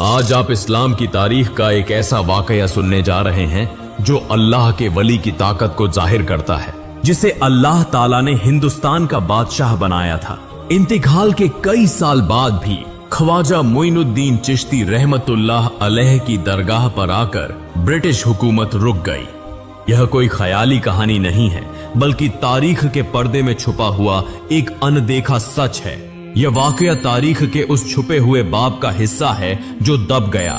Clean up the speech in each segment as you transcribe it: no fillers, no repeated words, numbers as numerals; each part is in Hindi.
आज आप इस्लाम की तारीख का एक ऐसा वाकया सुनने जा रहे हैं जो अल्लाह के वली की ताकत को जाहिर करता है, जिसे अल्लाह ताला ने हिंदुस्तान का बादशाह बनाया था। इंतकाल के कई साल बाद भी ख्वाजा मोइनुद्दीन चिश्ती रहमतुल्लाह अलैह की दरगाह पर आकर ब्रिटिश हुकूमत रुक गई। यह कोई ख्याली कहानी नहीं है, बल्कि तारीख के पर्दे में छुपा हुआ एक अनदेखा सच है। यह वाकया तारीख के उस छुपे हुए बाब का हिस्सा है जो दब गया,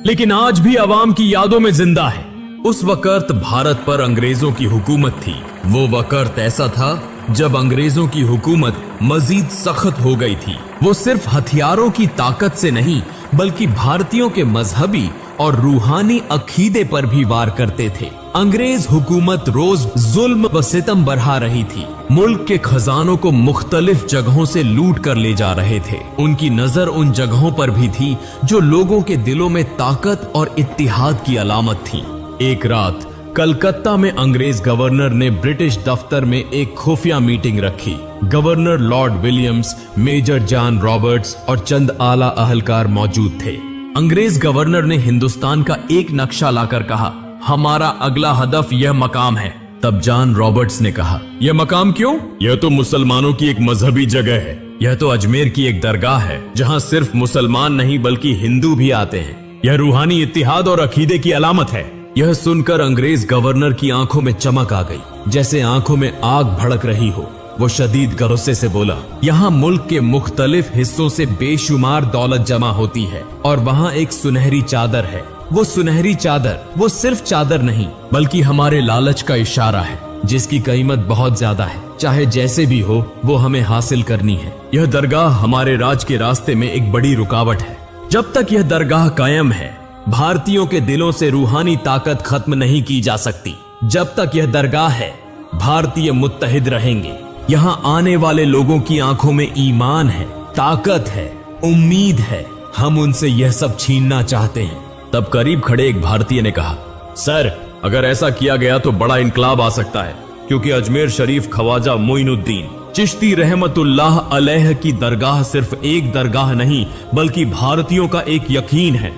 लेकिन आज भी अवाम की यादों में जिंदा है। उस वक्त भारत पर अंग्रेजों की हुकूमत थी। वो वक्त ऐसा था जब अंग्रेजों की हुकूमत मजीद सख्त हो गई थी। वो सिर्फ हथियारों की ताकत से नहीं, बल्कि भारतीयों के मजहबी और रूहानी अकीदे पर भी वार करते थे। अंग्रेज हुकूमत रोज जुल्म व सितम बढ़ा रही थी। मुल्क के खजानों को मुख्तलिफ जगहों से लूट कर ले जा रहे थे। उनकी नजर उन जगहों पर भी थी जो लोगों के दिलों में ताकत और इत्तिहाद की अलामत थी। एक रात कलकत्ता में अंग्रेज गवर्नर ने ब्रिटिश दफ्तर में एक खुफिया मीटिंग रखी। Governor Lord Williams, Major John Roberts और चंद आला अहलकार मौजूद थे। अंग्रेज गवर्नर ने हिंदुस्तान का एक नक्शा लाकर कहा, हमारा अगला हदफ यह मकाम है। तब जॉन रॉबर्ट्स ने कहा, यह मकाम क्यों? यह तो मुसलमानों की एक मजहबी जगह है। यह तो अजमेर की एक दरगाह है जहां सिर्फ मुसलमान नहीं बल्कि हिंदू भी आते हैं। यह रूहानी इत्तिहाद और अकीदे की अलामत है। यह सुनकर अंग्रेज गवर्नर की आंखों में चमक आ गई, जैसे आंखों में आग भड़क रही हो। वो शदीद गुस्से से बोला, यहाँ मुल्क के मुख्तलिफ हिस्सों से बेशुमार दौलत जमा होती है और वहाँ एक सुनहरी चादर है। वो सुनहरी चादर वो सिर्फ चादर नहीं, बल्कि हमारे लालच का इशारा है, जिसकी कीमत बहुत ज्यादा है। चाहे जैसे भी हो, वो हमें हासिल करनी है। यह दरगाह हमारे राज के रास्ते में एक बड़ी रुकावट है। जब तक यह दरगाह कायम है, भारतीयों के दिलों से रूहानी ताकत खत्म नहीं की जा सकती। जब तक यह दरगाह है, भारतीय मुत्तहिद रहेंगे। यहाँ आने वाले लोगों की आंखों में ईमान है, ताकत है, उम्मीद है। हम उनसे यह सब छीनना चाहते हैं। तब करीब खड़े एक भारतीय ने कहा, सर, अगर ऐसा किया गया तो बड़ा इनकलाब आ सकता है, क्योंकि अजमेर शरीफ ख्वाजा मोइनुद्दीन चिश्ती रहमतुल्लाह अलैह की दरगाह सिर्फ एक दरगाह नहीं, बल्कि भारतीयों का एक यकीन है।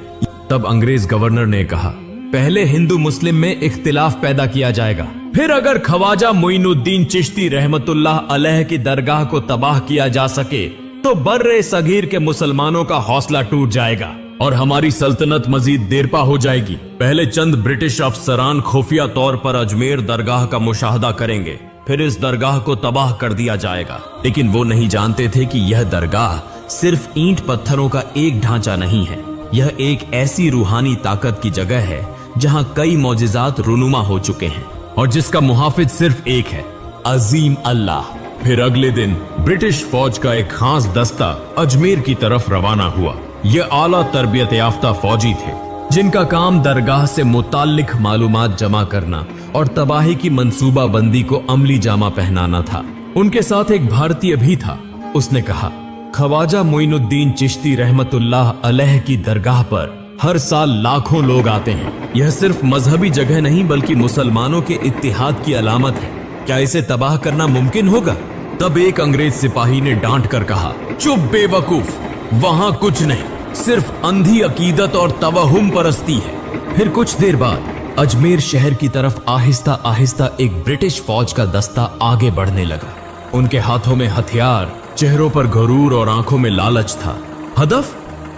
तब अंग्रेज गवर्नर ने कहा, पहले हिंदू मुस्लिम में इख्तिलाफ पैदा किया जाएगा, फिर अगर ख्वाजा मोइनुद्दीन चिश्ती रहमतुल्लाह अलैह की दरगाह को तबाह किया जा सके तो बर्रे सगीर के मुसलमानों का हौसला टूट जाएगा और हमारी सल्तनत मजीद देरपा हो जाएगी। पहले चंद ब्रिटिश अफसरान खुफिया तौर पर अजमेर दरगाह का मुशाहदा करेंगे, फिर इस दरगाह को तबाह कर दिया जाएगा। लेकिन वो नहीं जानते थे कि यह दरगाह सिर्फ ईंट पत्थरों का एक ढांचा नहीं है। यह एक ऐसी रूहानी ताकत की जगह है जहां कई मौजिजात रुनुमा हो चुके हैं और जिसका मुहाफिज सिर्फ एक है, अजीम अल्लाह। फिर अगले दिन ब्रिटिश फौज का एक खास दस्ता अजमेर की तरफ रवाना हुआ। ये आला तरबियत याफ्ता फौजी थे, जिनका काम दरगाह से मुताल्लिक मालूमात जमा करना और तबाही की मंसूबा बंदी को अमली जामा पहनाना था। उनके साथ एक भारतीय भी था। उसने कहा, ख्वाजा मोइनुद्दीन चिश्ती रहमतुल्लाह अलैह की दरगाह पर हर साल लाखों लोग आते हैं। यह सिर्फ मजहबी जगह नहीं, बल्कि मुसलमानों के इत्तिहाद की अलामत है। क्या इसे तबाह करना मुमकिन होगा? तब एक अंग्रेज सिपाही ने डांट कर कहा, चुप बेवकूफ, वहां कुछ नहीं, सिर्फ अंधी अकीदत और तवहुम परस्ती है। फिर कुछ देर बाद अजमेर शहर की तरफ आहिस्ता आहिस्ता एक ब्रिटिश फौज का दस्ता आगे बढ़ने लगा। उनके हाथों में हथियार, चेहरों पर गुरूर और आंखों में लालच था। हदफ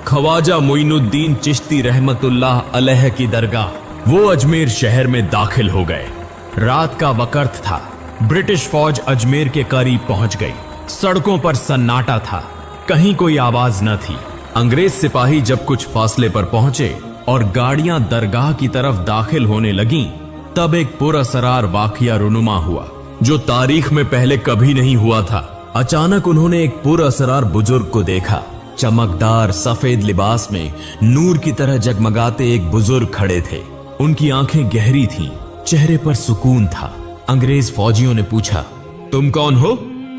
ख्वाजा मोइनुद्दीन चिश्ती रहमतुल्लाह अलैह की दरगाह। वो अजमेर शहर में दाखिल हो गए। रात का वक्त था। ब्रिटिश फौज अजमेर के करीब पहुंच गई। सड़कों पर सन्नाटा था, कहीं कोई आवाज न थी। अंग्रेज सिपाही जब कुछ फासले पर पहुंचे और गाड़ियां दरगाह की तरफ दाखिल होने लगीं, तब एक पुरअसरार वाकया रुनुमा हुआ जो तारीख में पहले कभी नहीं हुआ था। अचानक उन्होंने एक पुरअसरार बुजुर्ग को देखा। चमकदार सफेद लिबास में नूर की तरह जगमगाते एक बुजुर्ग खड़े थे। उनकी आंखें गहरी थीं, चेहरे पर सुकून था। अंग्रेज फौजियों ने पूछा, तुम कौन हो?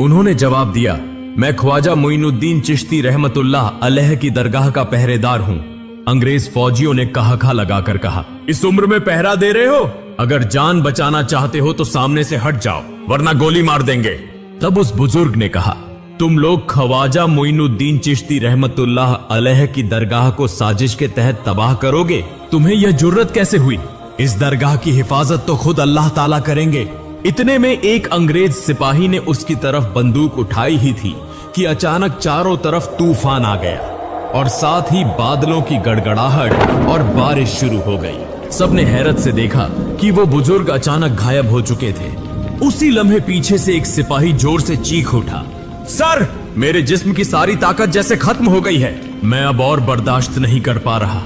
उन्होंने जवाब दिया, मैं ख्वाजा मोइनुद्दीन चिश्ती रहमतुल्लाह अलैह की दरगाह का पहरेदार हूँ। अंग्रेज फौजियों ने कहा लगाकर कहा, इस उम्र में पहरा दे रहे हो? अगर जान बचाना चाहते हो तो सामने से हट जाओ, वरना गोली मार देंगे। तब उस बुजुर्ग ने कहा, तुम लोग ख्वाजा मोइनुद्दीन चिश्ती रहमतुल्लाह अलैह की दरगाह को साजिश के तहत तबाह करोगे? तुम्हें यह जुर्रत कैसे हुई? इस दरगाह की हिफाजत तो खुद अल्लाह ताला करेंगे। इतने में एक अंग्रेज सिपाही ने उसकी तरफ बंदूक उठाई ही थी कि अचानक चारों तरफ तूफान आ गया और साथ ही बादलों की गड़गड़ाहट और बारिश शुरू हो गई। सबने हैरत से देखा कि वो बुजुर्ग अचानक गायब हो चुके थे। उसी लम्हे पीछे से एक सिपाही जोर से चीख उठा, सर, मेरे जिस्म की सारी ताकत जैसे खत्म हो गई है। मैं अब और बर्दाश्त नहीं कर पा रहा,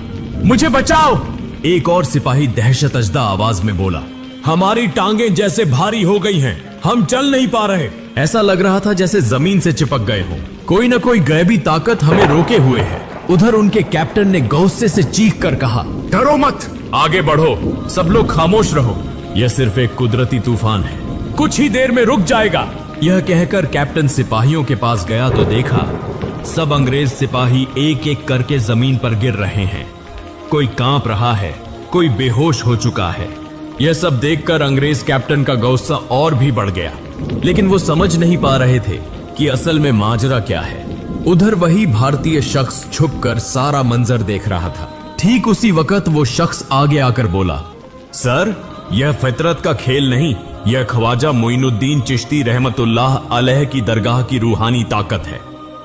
मुझे बचाओ। एक और सिपाही दहशत अजदा आवाज में बोला, हमारी टांगें जैसे भारी हो गई हैं, हम चल नहीं पा रहे। ऐसा लग रहा था जैसे जमीन से चिपक गए हों। कोई न कोई गैबी ताकत हमें रोके हुए है। उधर उनके कैप्टन ने गुस्से से चीख कर कहा, डरो मत, आगे बढ़ो, सब लोग खामोश रहो, यह सिर्फ एक कुदरती तूफान है, कुछ ही देर में रुक जाएगा। यह कहकर कैप्टन सिपाहियों के पास गया तो देखा सब अंग्रेज सिपाही एक एक करके जमीन पर गिर रहे हैं। कोई कांप रहा है, कोई बेहोश हो चुका है। यह सब देखकर अंग्रेज कैप्टन का गुस्सा और भी बढ़ गया, लेकिन वो समझ नहीं पा रहे थे कि असल में माजरा क्या है। उधर वही भारतीय शख्स छुपकर सारा मंजर देख रहा था। ठीक उसी वक्त वो शख्स आगे आकर बोला, सर, यह फितरत का खेल नहीं, यह ख्वाजा मोइनुद्दीन चिश्ती रहमतुल्लाह अलैह की दरगाह की रूहानी ताकत है।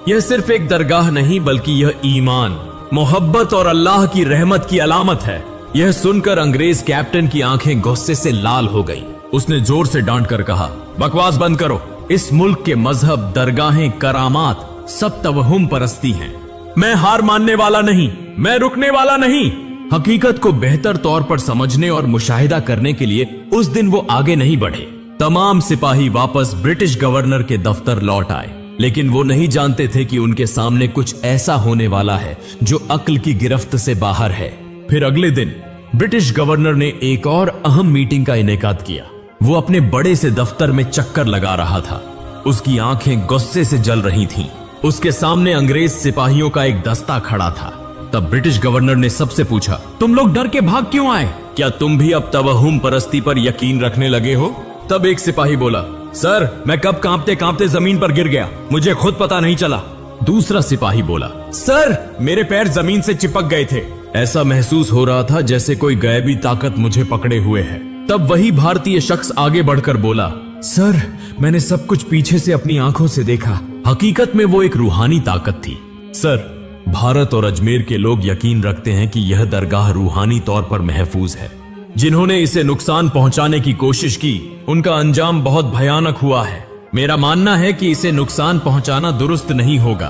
यह सिर्फ एक दरगाह नहीं बल्कि यह ईमान, मोहब्बत और अल्लाह की रहमत की अलामत है। यह सुनकर अंग्रेज कैप्टन की आंखें गुस्से से लाल हो गईं। उसने जोर से डांट कर कहा, बकवास बंद करो। इस मुल्क के मजहब, दरगाहें, करामात सब तवहुम परस्ती हैं। मैं हार मानने वाला नहीं, मैं रुकने वाला नहीं। हकीकत को बेहतर तौर पर समझने और मुशाहिदा करने के लिए उस दिन वो आगे नहीं बढ़े। तमाम सिपाही वापस ब्रिटिश गवर्नर के दफ्तर लौट आए, लेकिन वो नहीं जानते थे कि उनके सामने कुछ ऐसा होने वाला है जो अक्ल की गिरफ्त से बाहर है। फिर अगले दिन ब्रिटिश गवर्नर ने एक और अहम मीटिंग का इनेकाद किया। वो अपने बड़े से दफ्तर में चक्कर लगा रहा था। उसकी आंखें गुस्से से जल रही थीं। उसके सामने अंग्रेज सिपाहियों का एक दस्ता खड़ा था। तब ब्रिटिश गवर्नर ने सबसे पूछा, तुम लोग डर के भाग क्यों आए? क्या तुम भी अब तवहुम परस्ती पर यकीन रखने लगे हो? तब एक सिपाही बोला, सर, मैं कब कांपते कांपते जमीन पर गिर गया, मुझे खुद पता नहीं चला। दूसरा सिपाही बोला, सर, मेरे पैर जमीन से चिपक गए थे। ऐसा महसूस हो रहा था जैसे कोई गैबी ताकत मुझे पकड़े हुए है। तब वही भारतीय शख्स आगे बढ़कर बोला, सर, मैंने सब कुछ पीछे से अपनी आंखों से देखा। हकीकत में वो एक रूहानी ताकत थी। सर, भारत और अजमेर के लोग यकीन रखते हैं कि यह दरगाह रूहानी तौर पर महफूज है। जिन्होंने इसे नुकसान पहुंचाने की कोशिश की, उनका अंजाम बहुत भयानक हुआ है। मेरा मानना है कि इसे नुकसान पहुंचाना दुरुस्त नहीं होगा।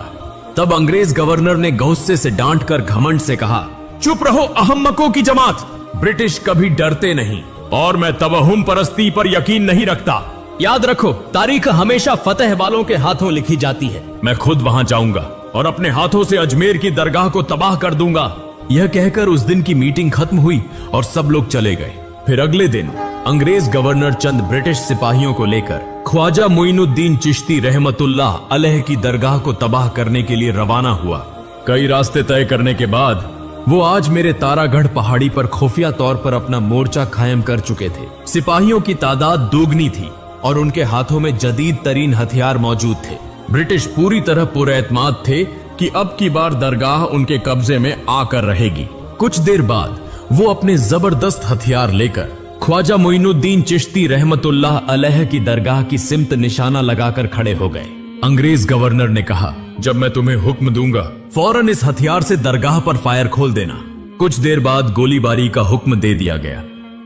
तब अंग्रेज गवर्नर ने गुस्से से डांट कर घमंड से कहा, चुप रहो अहम्मकों की जमात, ब्रिटिश कभी डरते नहीं और मैं तवहुम परस्ती पर यकीन नहीं रखता। याद रखो, तारीख हमेशा फतेह वालों के हाथों लिखी जाती है। मैं खुद वहां जाऊंगा और अपने हाथों से अजमेर की दरगाह को तबाह कर दूंगा। यह कहकर उस दिन की मीटिंग खत्म हुई और सब लोग चले गए। फिर अगले दिन अंग्रेज गवर्नर चंद ब्रिटिश सिपाहियों को लेकर ख्वाजा मोइनुद्दीन चिश्ती रहमतुल्लाह अलैह की दरगाह को तबाह करने के लिए रवाना हुआ। कई रास्ते तय करने के बाद वो आज मेरे तारागढ़ पहाड़ी पर खुफिया तौर पर अपना मोर्चा कायम कर चुके थे। सिपाहियों की तादाद दोगुनी थी और उनके हाथों में जदीद तरीन हथियार मौजूद थे। ब्रिटिश पूरी तरह पुरएतमाद थे कि अब की बार दरगाह उनके कब्जे में आकर रहेगी। कुछ देर बाद वो अपने जबरदस्त हथियार लेकर ख्वाजा मोइनुद्दीन चिश्ती रहमतुल्लाह अलैह की दरगाह की सिमत निशाना लगाकर खड़े हो गए। अंग्रेज गवर्नर ने कहा, जब मैं तुम्हें हुक्म दूंगा फौरन इस हथियार से दरगाह पर फायर खोल देना। कुछ देर बाद गोलीबारी का हुक्म दे दिया गया।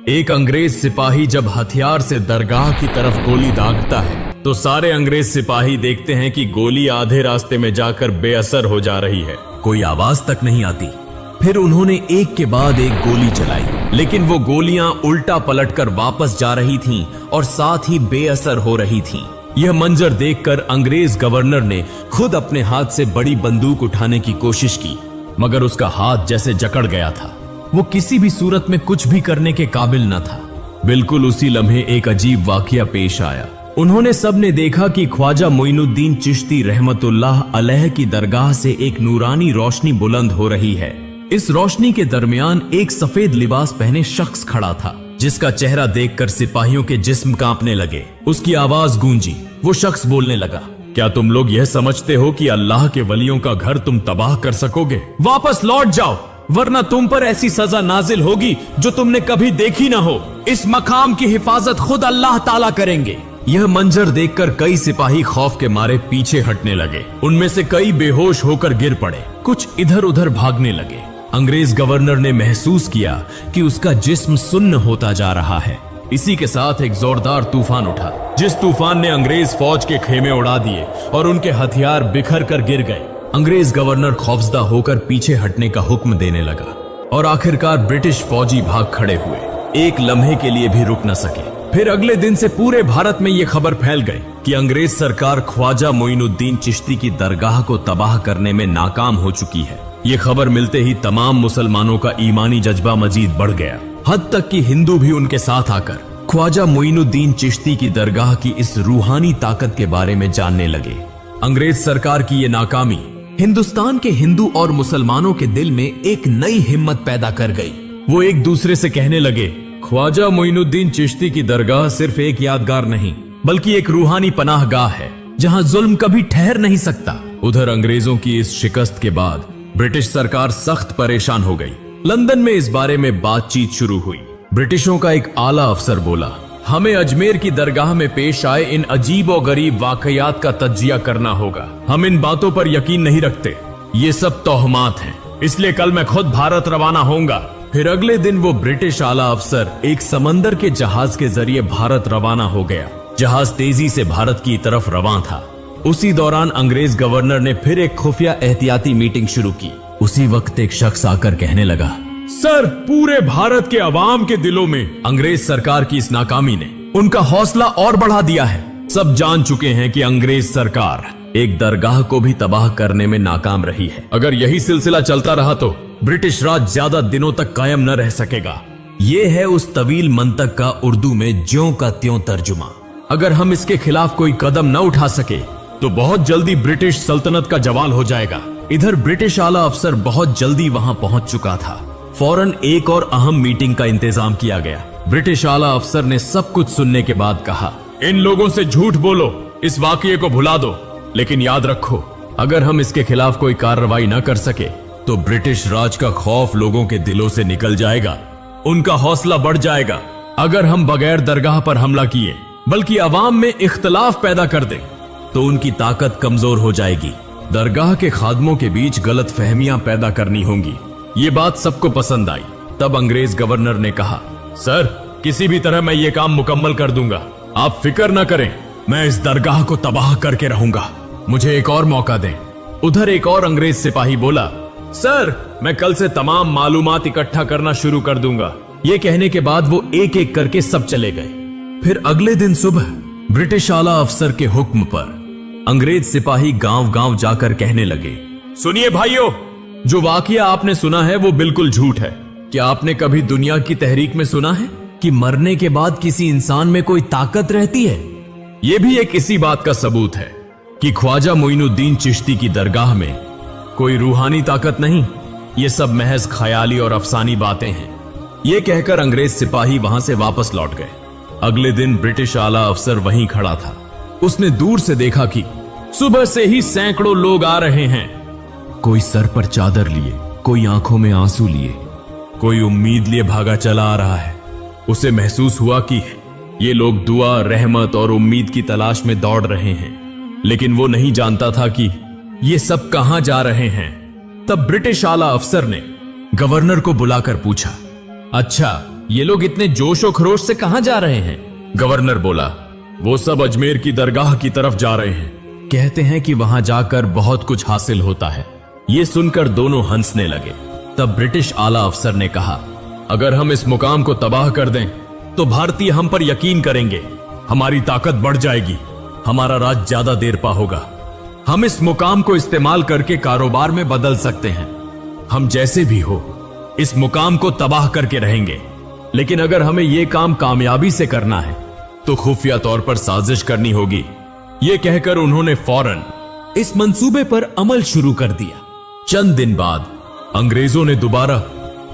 एक अंग्रेज सिपाही जब हथियार से दरगाह की तरफ गोली दागता है तो सारे अंग्रेज सिपाही देखते हैं कि गोली आधे रास्ते में जाकर बेअसर हो जा रही है, कोई आवाज तक नहीं आती। फिर उन्होंने एक के बाद एक गोली चलाई, लेकिन वो गोलियां उल्टा पलटकर वापस जा रही थीं और साथ ही बेअसर हो रही थीं। यह मंजर देखकर अंग्रेज गवर्नर ने खुद अपने हाथ से बड़ी बंदूक उठाने की कोशिश की, मगर उसका हाथ जैसे जकड़ गया था। वो किसी भी सूरत में कुछ भी करने के काबिल न था। बिल्कुल उसी लम्हे एक अजीब वाकया पेश आया। उन्होंने सबने देखा कि ख्वाजा मोइनुद्दीन चिश्ती रहमतुल्लाह अलैह की दरगाह से एक नूरानी रोशनी बुलंद हो रही है। इस रोशनी के दरमियान एक सफेद लिबास पहने शख्स खड़ा था, जिसका चेहरा देखकर सिपाहियों के जिस्म कांपने लगे। उसकी आवाज गूंजी। वो शख्स बोलने लगा, क्या तुम लोग यह समझते हो कि अल्लाह के वलियों का घर तुम तबाह कर सकोगे? वापस लौट जाओ, वरना तुम पर ऐसी सजा नाजिल होगी जो तुमने कभी देखी ना हो। इस मकाम की हिफाजत खुद अल्लाह ताला करेंगे। यह मंजर देखकर कई सिपाही खौफ के मारे पीछे हटने लगे। उनमें से कई बेहोश होकर गिर पड़े, कुछ इधर उधर भागने लगे। अंग्रेज गवर्नर ने महसूस किया कि उसका जिस्म सुन्न होता जा रहा है। इसी के साथ एक जोरदार तूफान उठा, जिस तूफान ने अंग्रेज फौज के खेमे उड़ा दिए और उनके हथियार बिखर कर गिर गए। अंग्रेज गवर्नर खौफजदा होकर पीछे हटने का हुक्म देने लगा और आखिरकार ब्रिटिश फौजी भाग खड़े हुए, एक लम्हे के लिए भी रुक न सके। फिर अगले दिन से पूरे भारत में यह खबर फैल गई कि अंग्रेज सरकार ख्वाजा मोइनुद्दीन चिश्ती की दरगाह को तबाह करने में नाकाम हो चुकी है। ये खबर मिलते ही तमाम मुसलमानों का ईमानी जज्बा मजीद बढ़ गया, हद तक कि हिंदू भी उनके साथ आकर ख्वाजा मोइनुद्दीन चिश्ती की दरगाह की इस रूहानी ताकत के बारे में जानने लगे। अंग्रेज सरकार की यह नाकामी हिंदुस्तान के हिंदू और मुसलमानों के दिल में एक नई हिम्मत पैदा कर गई। वो एक दूसरे से कहने लगे, ख्वाजा मोइनुद्दीन चिश्ती की दरगाह सिर्फ एक यादगार नहीं, बल्कि एक रूहानी पनाहगाह है जहां जुल्म कभी ठहर नहीं सकता। उधर अंग्रेजों की इस शिकस्त के बाद ब्रिटिश सरकार सख्त परेशान हो गई। लंदन में इस बारे में बातचीत शुरू हुई। ब्रिटिशों का एक आला अफसर बोला, हमें अजमेर की दरगाह में पेश आए इन अजीब और गरीब वाकयात का तज्जिया करना होगा। हम इन बातों पर यकीन नहीं रखते, ये सब तोहमात हैं, इसलिए कल मैं खुद भारत रवाना होऊंगा। फिर अगले दिन वो ब्रिटिश आला अफसर एक समंदर के जहाज के जरिए भारत रवाना हो गया। जहाज तेजी से भारत की तरफ रवाना था। उसी दौरान अंग्रेज गवर्नर ने फिर एक खुफिया एहतियाती मीटिंग शुरू की। उसी वक्त एक शख्स आकर कहने लगा, सर, पूरे भारत के अवाम के दिलों में अंग्रेज सरकार की इस नाकामी ने उनका हौसला और बढ़ा दिया है। सब जान चुके हैं कि अंग्रेज सरकार एक दरगाह को भी तबाह करने में नाकाम रही है। अगर यही सिलसिला चलता रहा तो ब्रिटिश राज ज्यादा दिनों तक कायम न रह सकेगा। ये है उस तवील मंतक का उर्दू में ज्यों का त्यों तर्जुमा। अगर हम इसके खिलाफ कोई कदम न उठा सके तो बहुत जल्दी ब्रिटिश सल्तनत का जवाल हो जाएगा। इधर ब्रिटिश आला अफसर बहुत जल्दी वहां पहुंच चुका था। फौरन एक और अहम मीटिंग का इंतजाम किया गया। ब्रिटिश आला अफसर ने सब कुछ सुनने के बाद कहा, इन लोगों से झूठ बोलो, इस वाकये को भुला दो, लेकिन याद रखो, अगर हम इसके खिलाफ कोई कार्रवाई न कर सके तो ब्रिटिश राज का खौफ लोगों के दिलों से निकल जाएगा, उनका हौसला बढ़ जाएगा। अगर हम बगैर दरगाह पर हमला किए बल्कि अवाम में इख्तलाफ पैदा कर दें तो उनकी ताकत कमजोर हो जाएगी। दरगाह के खादमों के बीच गलत फहमियां पैदा करनी होंगी। ये बात सबको पसंद आई। तब अंग्रेज गवर्नर ने कहा, सर, किसी भी तरह मैं ये काम मुकम्मल कर दूंगा, आप फिक्र न करें, मैं इस दरगाह को तबाह करके रहूंगा, मुझे एक और मौका दें। उधर एक और अंग्रेज सिपाही बोला, सर, मैं कल से तमाम मालूमात इकट्ठा करना शुरू कर दूंगा। ये कहने के बाद वो एक एक करके सब चले गए। फिर अगले दिन सुबह ब्रिटिश आला अफसर के हुक्म पर अंग्रेज सिपाही गांव गांव जाकर कहने लगे, सुनिए भाइयों, जो वाकया आपने सुना है वो बिल्कुल झूठ है। क्या आपने कभी दुनिया की तहरीक में सुना है कि मरने के बाद किसी इंसान में कोई ताकत रहती है? ये भी एक इसी बात का सबूत है कि ख्वाजा मोइनुद्दीन चिश्ती की दरगाह में कोई रूहानी ताकत नहीं, ये सब महज ख्याली और अफसानी बातें हैं। ये कहकर अंग्रेज सिपाही वहां से वापस लौट गए। अगले दिन ब्रिटिश आला अफसर वहीं खड़ा था। उसने दूर से देखा कि सुबह से ही सैकड़ों लोग आ रहे हैं, कोई सर पर चादर लिए, कोई आंखों में आंसू लिए, कोई उम्मीद लिए भागा चला आ रहा है। उसे महसूस हुआ कि ये लोग दुआ, रहमत और उम्मीद की तलाश में दौड़ रहे हैं, लेकिन वो नहीं जानता था कि ये सब कहां जा रहे हैं। तब ब्रिटिश आला अफसर ने गवर्नर को बुलाकर पूछा, अच्छा, ये लोग इतने जोश और खरोश से कहां जा रहे हैं? गवर्नर बोला, वो सब अजमेर की दरगाह की तरफ जा रहे हैं, कहते हैं कि वहां जाकर बहुत कुछ हासिल होता है। ये सुनकर दोनों हंसने लगे। तब ब्रिटिश आला अफसर ने कहा, अगर हम इस मुकाम को तबाह कर दें तो भारतीय हम पर यकीन करेंगे, हमारी ताकत बढ़ जाएगी, हमारा राज ज्यादा देर पा होगा। हम इस मुकाम को इस्तेमाल करके कारोबार में बदल सकते हैं। हम जैसे भी हो इस मुकाम को तबाह करके रहेंगे, लेकिन अगर हमें यह काम कामयाबी से करना है तो खुफिया तौर पर साजिश करनी होगी। यह कहकर उन्होंने फौरन इस मंसूबे पर अमल शुरू कर दिया। चंद दिन बाद अंग्रेजों ने दोबारा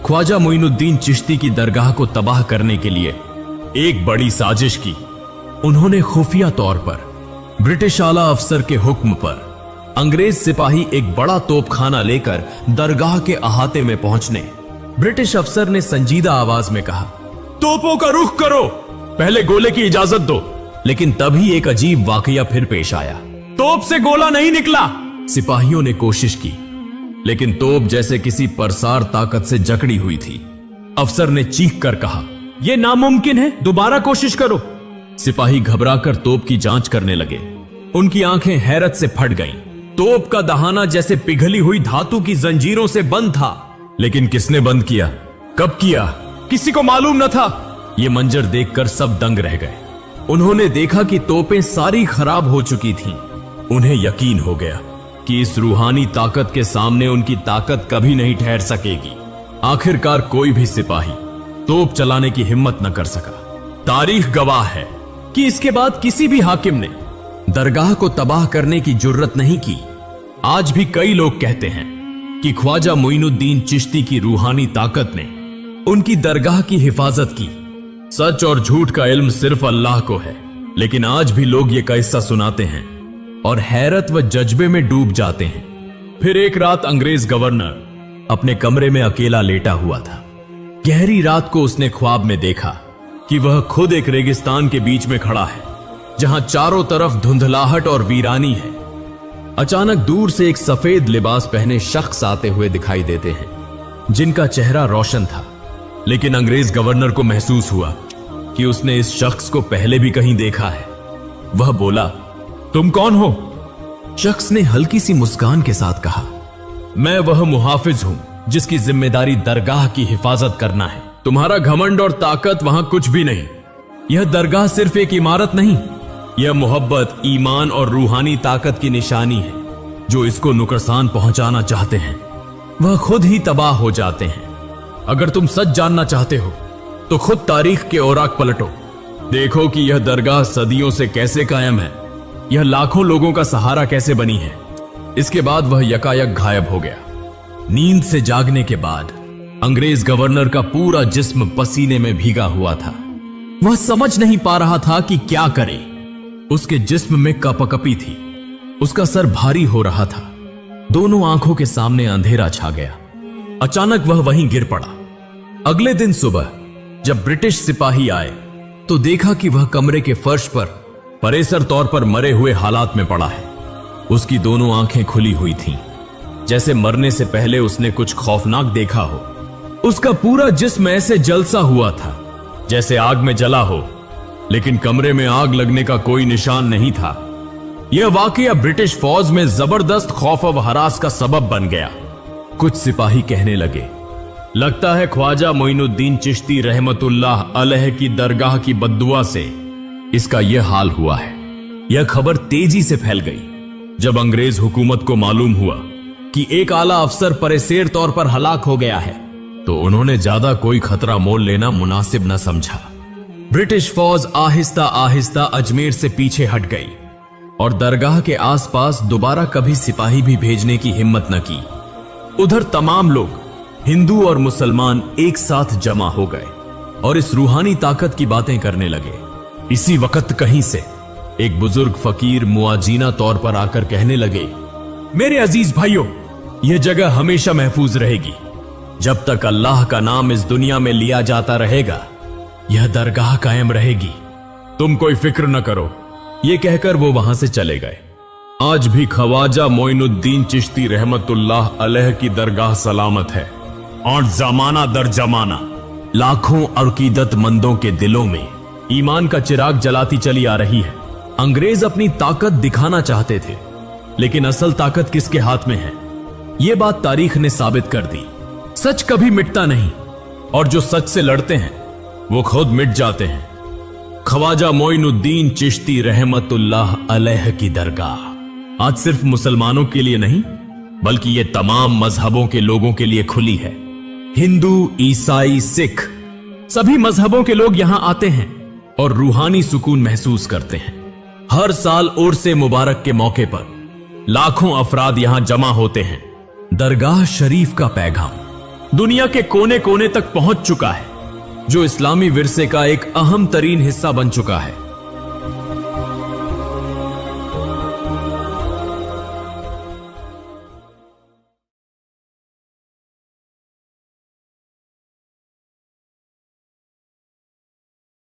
ख्वाजा मोइनुद्दीन चिश्ती की दरगाह को तबाह करने के लिए एक बड़ी साजिश की। उन्होंने खुफिया तौर पर ब्रिटिश आला अफसर के हुक्म पर अंग्रेज सिपाही एक बड़ा तोपखाना लेकर दरगाह के अहाते में पहुंचने ब्रिटिश अफसर ने संजीदा आवाज में कहा, तोपों का रुख करो, पहले गोले की इजाजत दो। लेकिन तभी एक अजीब वाकया फिर पेश आया। तोप से गोला नहीं निकला। सिपाहियों ने कोशिश की, लेकिन तोप जैसे किसी परसार ताकत से जकड़ी हुई थी। अफसर ने चीख कर कहा, यह नामुमकिन है, दोबारा कोशिश करो। सिपाही घबराकर तोप की जांच करने लगे। उनकी आंखें हैरत से फट गईं। तोप का दहाना जैसे पिघली हुई धातु की जंजीरों से बंद था। लेकिन किसने बंद किया, कब किया, किसी को मालूम न था। यह मंजर देखकर सब दंग रह गए। उन्होंने देखा कि तोपें सारी खराब हो चुकी थीं। उन्हें यकीन हो गया कि इस रूहानी ताकत के सामने उनकी ताकत कभी नहीं ठहर सकेगी। आखिरकार कोई भी सिपाही तोप चलाने की हिम्मत न कर सका। तारीख गवाह है कि इसके बाद किसी भी हाकिम ने दरगाह को तबाह करने की जुर्रत नहीं की। आज भी कई लोग कहते हैं कि ख्वाजा मोइनुद्दीन चिश्ती की रूहानी ताकत ने उनकी दरगाह की हिफाजत की। सच और झूठ का इल्म सिर्फ अल्लाह को है, लेकिन आज भी लोग ये किस्सा सुनाते हैं और हैरत व जज्बे में डूब जाते हैं। फिर एक रात अंग्रेज गवर्नर अपने कमरे में अकेला लेटा हुआ था। गहरी रात को उसने ख्वाब में देखा कि वह खुद एक रेगिस्तान के बीच में खड़ा है, जहां चारों तरफ धुंधलाहट और वीरानी है। अचानक दूर से एक सफेद लिबास पहने शख्स आते हुए दिखाई देते हैं, जिनका चेहरा रोशन था। लेकिन अंग्रेज गवर्नर को महसूस हुआ कि उसने इस शख्स को पहले भी कहीं देखा है। वह बोला, तुम कौन हो? शख्स ने हल्की सी मुस्कान के साथ कहा, मैं वह मुहाफिज हूं जिसकी जिम्मेदारी दरगाह की हिफाजत करना है। तुम्हारा घमंड और ताकत वहां कुछ भी नहीं। यह दरगाह सिर्फ एक इमारत नहीं, यह मोहब्बत, ईमान और रूहानी ताकत की निशानी है। जो इसको नुकसान पहुंचाना चाहते हैं वह खुद ही तबाह हो जाते हैं। अगर तुम सच जानना चाहते हो तो खुद तारीख के औराक पलटो। देखो कि यह दरगाह सदियों से कैसे कायम है, यह लाखों लोगों का सहारा कैसे बनी है। इसके बाद वह यकायक गायब हो गया। नींद से जागने के बाद अंग्रेज गवर्नर का पूरा जिस्म पसीने में भीगा हुआ था। वह समझ नहीं पा रहा था कि क्या करे। उसके जिस्म में कपकपी थी, उसका सर भारी हो रहा था, दोनों आंखों के सामने अंधेरा छा गया। अचानक वह वहीं गिर पड़ा। अगले दिन सुबह जब ब्रिटिश सिपाही आए तो देखा कि वह कमरे के फर्श पर परेसर तौर पर मरे हुए हालात में पड़ा है। उसकी दोनों आंखें खुली हुई थीं, जैसे मरने से पहले उसने कुछ खौफनाक देखा हो। उसका पूरा जिस्म ऐसे जलसा हुआ था जैसे आग में जला हो, लेकिन कमरे में आग लगने का कोई निशान नहीं था। यह वाकया ब्रिटिश फौज में जबरदस्त खौफ व हरास का सबब बन गया। कुछ सिपाही कहने लगे, लगता है ख्वाजा मोइनुद्दीन चिश्ती रहमतुल्लाह अलैह की दरगाह की बद्दुआ से इसका यह हाल हुआ है। यह खबर तेजी से फैल गई। जब अंग्रेज हुकूमत को मालूम हुआ कि एक आला अफसर परेसेर तौर पर हलाक हो गया है, तो उन्होंने ज्यादा कोई खतरा मोल लेना मुनासिब न समझा। ब्रिटिश फौज आहिस्ता आहिस्ता अजमेर से पीछे हट गई और दरगाह के आसपास दोबारा कभी सिपाही भी भेजने की हिम्मत न की। उधर तमाम लोग, हिंदू और मुसलमान, एक साथ जमा हो गए और इस रूहानी ताकत की बातें करने लगे। इसी वक्त कहीं से एक बुजुर्ग फकीर मुआजीना तौर पर आकर कहने लगे, मेरे अजीज भाइयों, यह जगह हमेशा महफूज रहेगी। जब तक अल्लाह का नाम इस दुनिया में लिया जाता रहेगा, यह दरगाह कायम रहेगी। तुम कोई फिक्र न करो। यह कहकर वो वहां से चले गए। आज भी ख्वाजा मोइनुद्दीन चिश्ती रहमतुल्लाह अलैह की दरगाह सलामत है और जमाना दर जमाना लाखों अकीदतमंदों के दिलों में ईमान का चिराग जलाती चली आ रही है। अंग्रेज अपनी ताकत दिखाना चाहते थे, लेकिन असल ताकत किसके हाथ में है, यह बात तारीख ने साबित कर दी। सच कभी मिटता नहीं और जो सच से लड़ते हैं वो खुद मिट जाते हैं। ख्वाजा मोइनुद्दीन चिश्ती रहमतुल्लाह अलैह की दरगाह आज सिर्फ मुसलमानों के लिए नहीं, बल्कि यह तमाम मजहबों के लोगों के लिए खुली है। हिंदू, ईसाई, सिख, सभी मजहबों के लोग यहां आते हैं और रूहानी सुकून महसूस करते हैं। हर साल उर्स मुबारक के मौके पर लाखों अफराद यहां जमा होते हैं। दरगाह शरीफ का पैगाम दुनिया के कोने कोने तक पहुंच चुका है, जो इस्लामी विरसे का एक अहम तरीन हिस्सा बन चुका है।